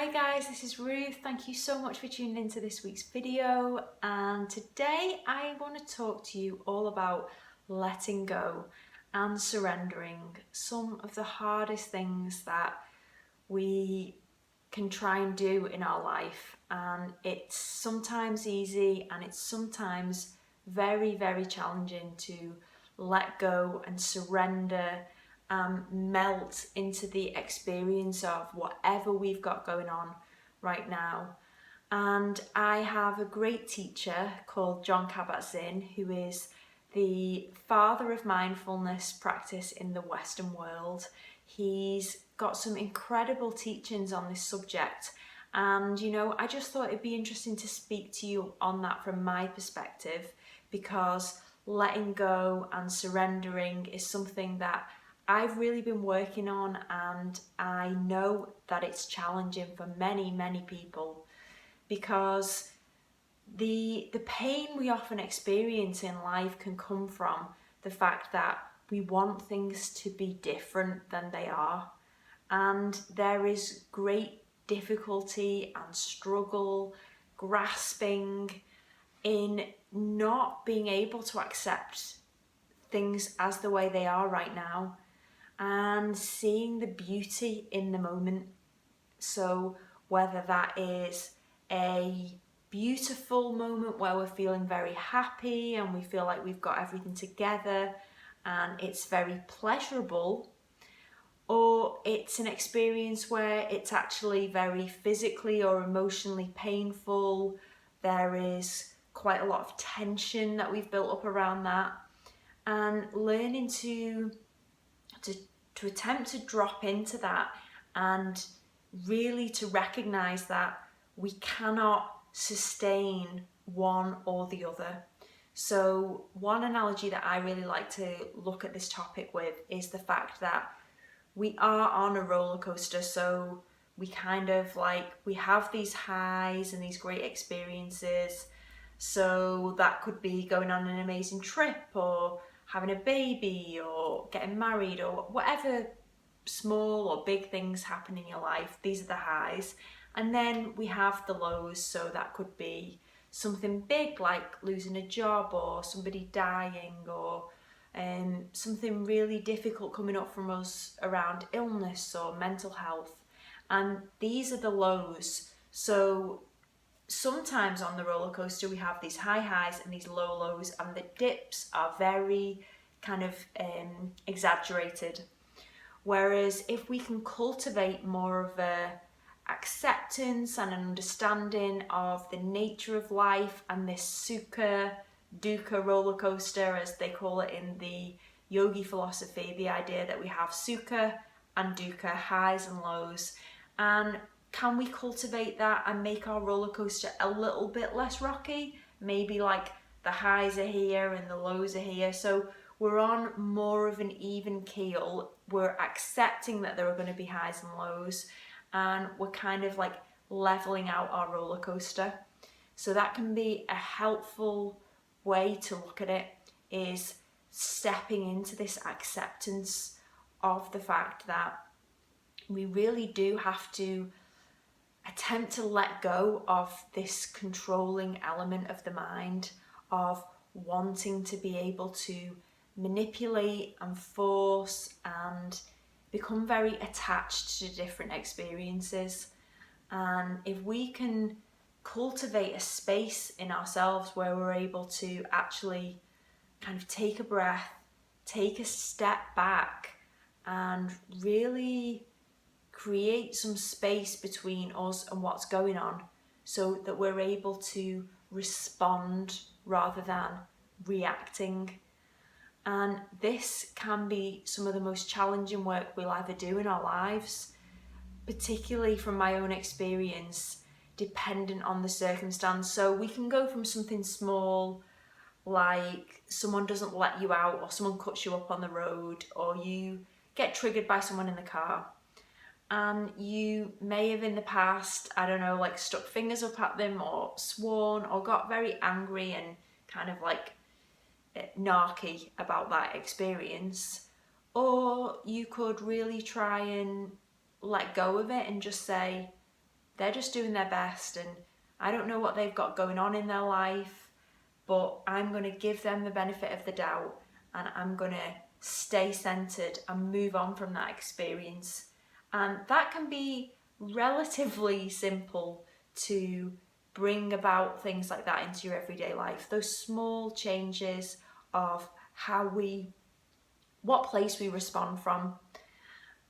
Hi guys, this is Ruth. Thank you so much for tuning into this week's video, and today I want to talk to you all about letting go and surrendering some of the hardest things that we can try and do in our life. And it's sometimes easy and it's sometimes very, very challenging to let go and surrender, melt into the experience of whatever we've got going on right now. And I have a great teacher called Jon Kabat Zinn, who is the father of mindfulness practice in the Western world. He's got some incredible teachings on this subject, and I just thought it'd be interesting to speak to you on that from my perspective, because letting go and surrendering is something that I've really been working on, and I know that it's challenging for many, many people, because the pain we often experience in life can come from the fact that we want things to be different than they are, and there is great difficulty and struggle, grasping in not being able to accept things as the way they are right now and seeing the beauty in the moment. So whether that is a beautiful moment where we're feeling very happy and we feel like we've got everything together and it's very pleasurable, or it's an experience where it's actually very physically or emotionally painful. There is quite a lot of tension that we've built up around that, and learning to attempt to drop into that and really to recognize that we cannot sustain one or the other. So one analogy that I really like to look at this topic with is the fact that we are on a roller coaster. So we we have these highs and these great experiences. So that could be going on an amazing trip, or having a baby, or getting married, or whatever small or big things happen in your life. These are the highs. And then we have the lows. So that could be something big like losing a job, or somebody dying, or something really difficult coming up from us around illness or mental health. And these are the lows. So sometimes on the roller coaster we have these high highs and these low lows, and the dips are very kind of exaggerated. Whereas if we can cultivate more of a acceptance and an understanding of the nature of life and this sukha dukkha roller coaster, as they call it in the yogi philosophy, the idea that we have sukha and dukkha, highs and lows, and can we cultivate that and make our roller coaster a little bit less rocky? Maybe like the highs are here and the lows are here, so we're on more of an even keel. We're accepting that there are going to be highs and lows, and we're kind of like leveling out our roller coaster. So that can be a helpful way to look at it, is stepping into this acceptance of the fact that we really do have to attempt to let go of this controlling element of the mind, of wanting to be able to manipulate and force and become very attached to different experiences. And if we can cultivate a space in ourselves where we're able to actually kind of take a breath, take a step back, and really create some space between us and what's going on, so that we're able to respond rather than reacting. And this can be some of the most challenging work we'll ever do in our lives, particularly from my own experience, dependent on the circumstance. So we can go from something small, like someone doesn't let you out, or someone cuts you up on the road, or you get triggered by someone in the car. And you may have in the past, like stuck fingers up at them, or sworn, or got very angry and kind of like narky about that experience. Or you could really try and let go of it and just say, they're just doing their best, and I don't know what they've got going on in their life, but I'm going to give them the benefit of the doubt, and I'm going to stay centered and move on from that experience. And that can be relatively simple to bring about things like that into your everyday life. Those small changes of what place we respond from.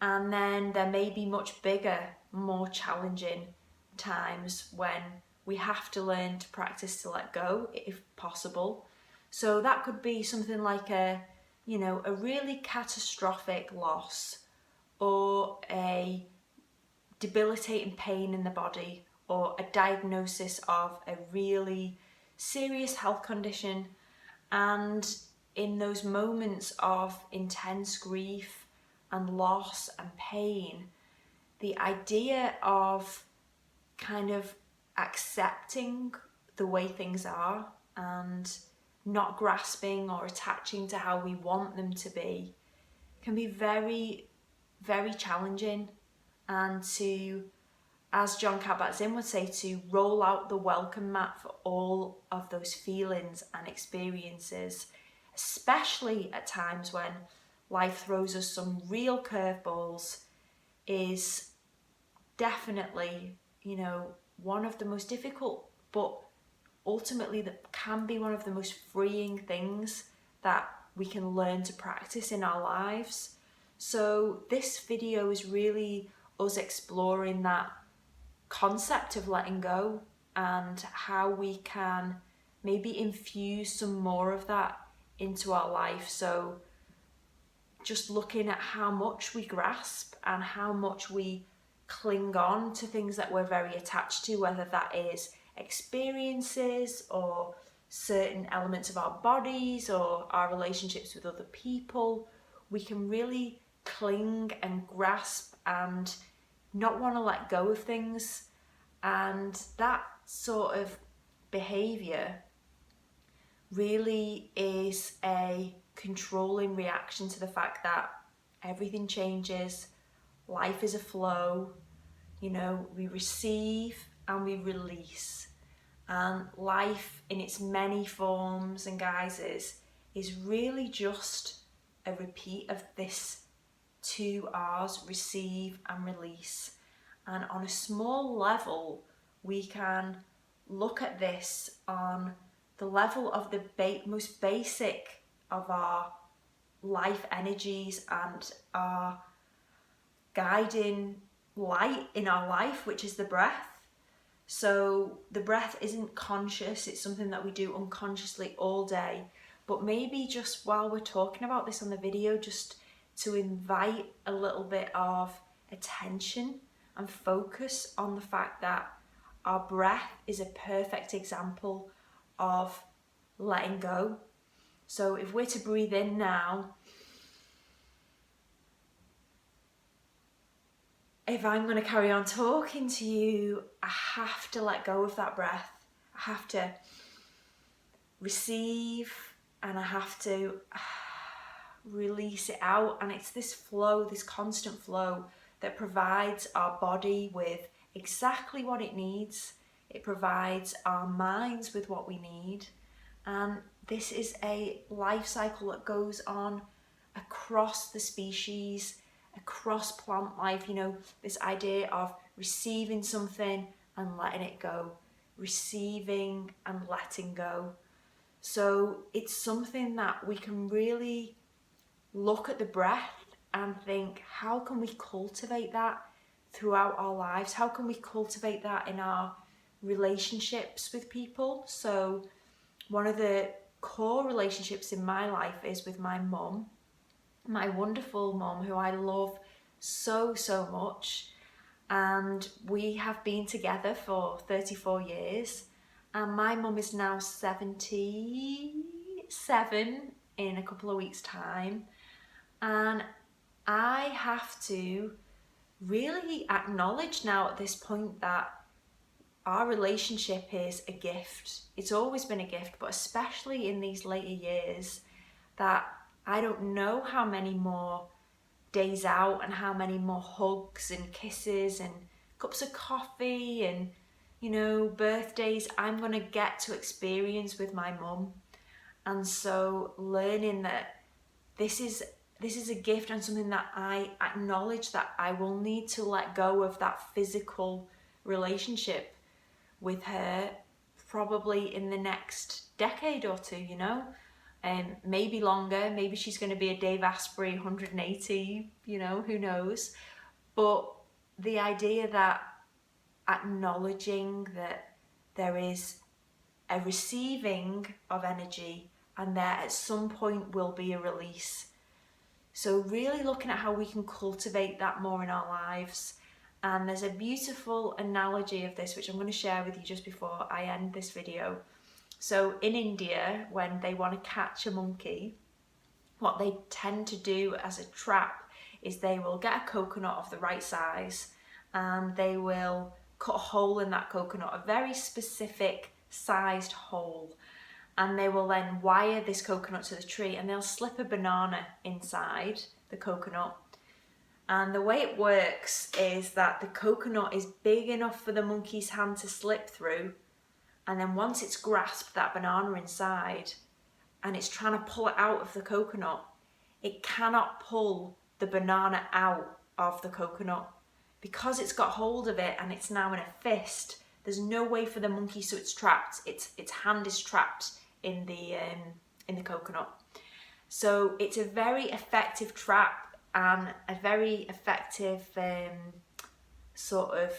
And then there may be much bigger, more challenging times when we have to learn to practice to let go, if possible. So that could be something like a really catastrophic loss, or a debilitating pain in the body, or a diagnosis of a really serious health condition. And in those moments of intense grief and loss and pain, the idea of kind of accepting the way things are and not grasping or attaching to how we want them to be can be very, very challenging. And to, as Jon Kabat Zinn would say, to roll out the welcome mat for all of those feelings and experiences, especially at times when life throws us some real curveballs, is definitely, one of the most difficult, but ultimately that can be one of the most freeing things that we can learn to practice in our lives. So this video is really us exploring that concept of letting go and how we can maybe infuse some more of that into our life. So just looking at how much we grasp and how much we cling on to things that we're very attached to, whether that is experiences or certain elements of our bodies or our relationships with other people. We can really cling and grasp and not want to let go of things. And that sort of behaviour really is a controlling reaction to the fact that everything changes, life is a flow, we receive and we release. And life in its many forms and guises is really just a repeat of this 2 R's, receive and release. And on a small level, we can look at this on the level of the most basic of our life energies and our guiding light in our life, which is the breath. So the breath isn't conscious, it's something that we do unconsciously all day. But maybe just while we're talking about this on the video, just to invite a little bit of attention and focus on the fact that our breath is a perfect example of letting go. So if we're to breathe in now, if I'm going to carry on talking to you, I have to let go of that breath. I have to receive and I have to release it out. And it's this flow, this constant flow, that provides our body with exactly what it needs. It provides our minds with what we need. And this is a life cycle that goes on across the species, across plant life, this idea of receiving something and letting it go, receiving and letting go. So it's something that we can really look at the breath and think, how can we cultivate that throughout our lives? How can we cultivate that in our relationships with people? So one of the core relationships in my life is with my mum, my wonderful mum, who I love so, so much. And we have been together for 34 years. And my mum is now 77 in a couple of weeks' time. And I have to really acknowledge now at this point that our relationship is a gift. It's always been a gift, but especially in these later years, that I don't know how many more days out and how many more hugs and kisses and cups of coffee and, you know, birthdays I'm going to get to experience with my mum. And so learning that this is a gift and something that I acknowledge that I will need to let go of that physical relationship with her probably in the next decade or two, you know, maybe longer. Maybe she's going to be a Dave Asprey 180, you know, who knows. But the idea that acknowledging that there is a receiving of energy and there at some point will be a release. So really looking at how we can cultivate that more in our lives. And there's a beautiful analogy of this which I'm going to share with you just before I end this video. So in India, when they want to catch a monkey, what they tend to do as a trap is they will get a coconut of the right size and they will cut a hole in that coconut, a very specific sized hole, and they will then wire this coconut to the tree and they'll slip a banana inside the coconut. And the way it works is that the coconut is big enough for the monkey's hand to slip through, and then once it's grasped that banana inside and it's trying to pull it out of the coconut, it cannot pull the banana out of the coconut because it's got hold of it and it's now in a fist. There's no way for the monkey, so it's trapped. Its hand is trapped in the coconut. So it's a very effective trap and a very effective sort of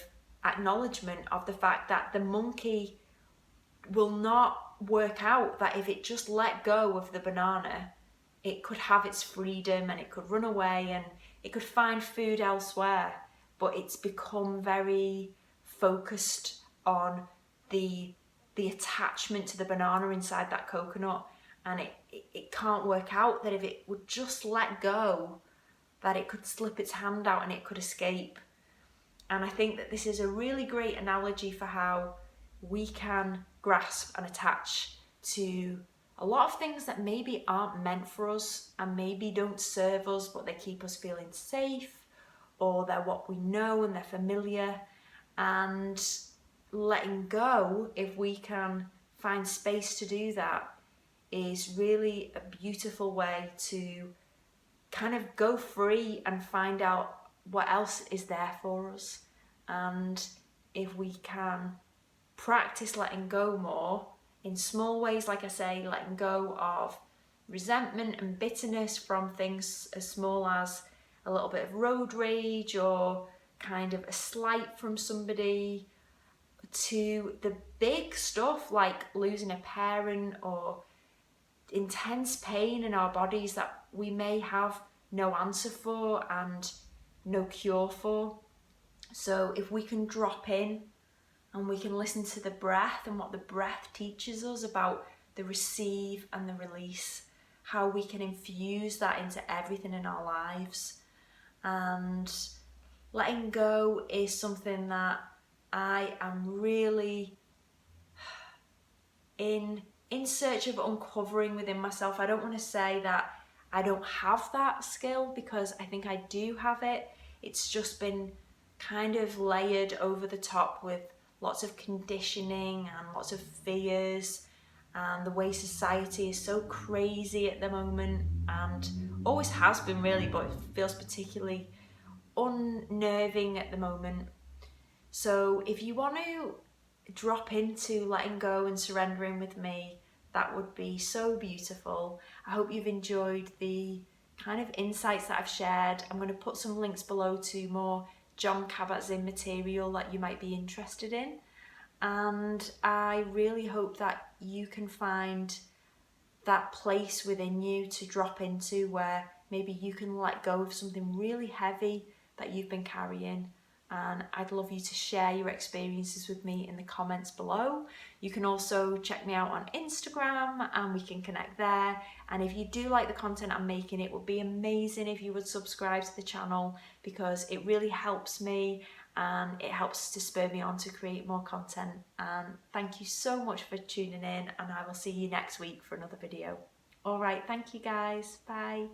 acknowledgement of the fact that the monkey will not work out that if it just let go of the banana, it could have its freedom and it could run away and it could find food elsewhere. But it's become very focused on the attachment to the banana inside that coconut, and it can't work out that if it would just let go, that it could slip its hand out and it could escape. And I think that this is a really great analogy for how we can grasp and attach to a lot of things that maybe aren't meant for us and maybe don't serve us, but they keep us feeling safe, or they're what we know and they're familiar. And letting go, if we can find space to do that, is really a beautiful way to kind of go free and find out what else is there for us. And if we can practice letting go more in small ways, like I say, letting go of resentment and bitterness from things as small as a little bit of road rage or kind of a slight from somebody, to the big stuff like losing a parent or intense pain in our bodies that we may have no answer for and no cure for. So if we can drop in and we can listen to the breath and what the breath teaches us about the receive and the release, how we can infuse that into everything in our lives. And letting go is something that I am really in search of uncovering within myself. I don't want to say that I don't have that skill, because I think I do have it. It's just been kind of layered over the top with lots of conditioning and lots of fears, and the way society is so crazy at the moment, and always has been really, but it feels particularly unnerving at the moment. So if you want to drop into letting go and surrendering with me, that would be so beautiful. I hope you've enjoyed the kind of insights that I've shared. I'm going to put some links below to more Jon Kabat Zinn material that you might be interested in. And I really hope that you can find that place within you to drop into where maybe you can let go of something really heavy that you've been carrying. And I'd love you to share your experiences with me in the comments below. You can also check me out on Instagram and we can connect there. And if you do like the content I'm making, it would be amazing if you would subscribe to the channel, because it really helps me and it helps to spur me on to create more content. And thank you so much for tuning in, and I will see you next week for another video. All right, thank you guys. Bye.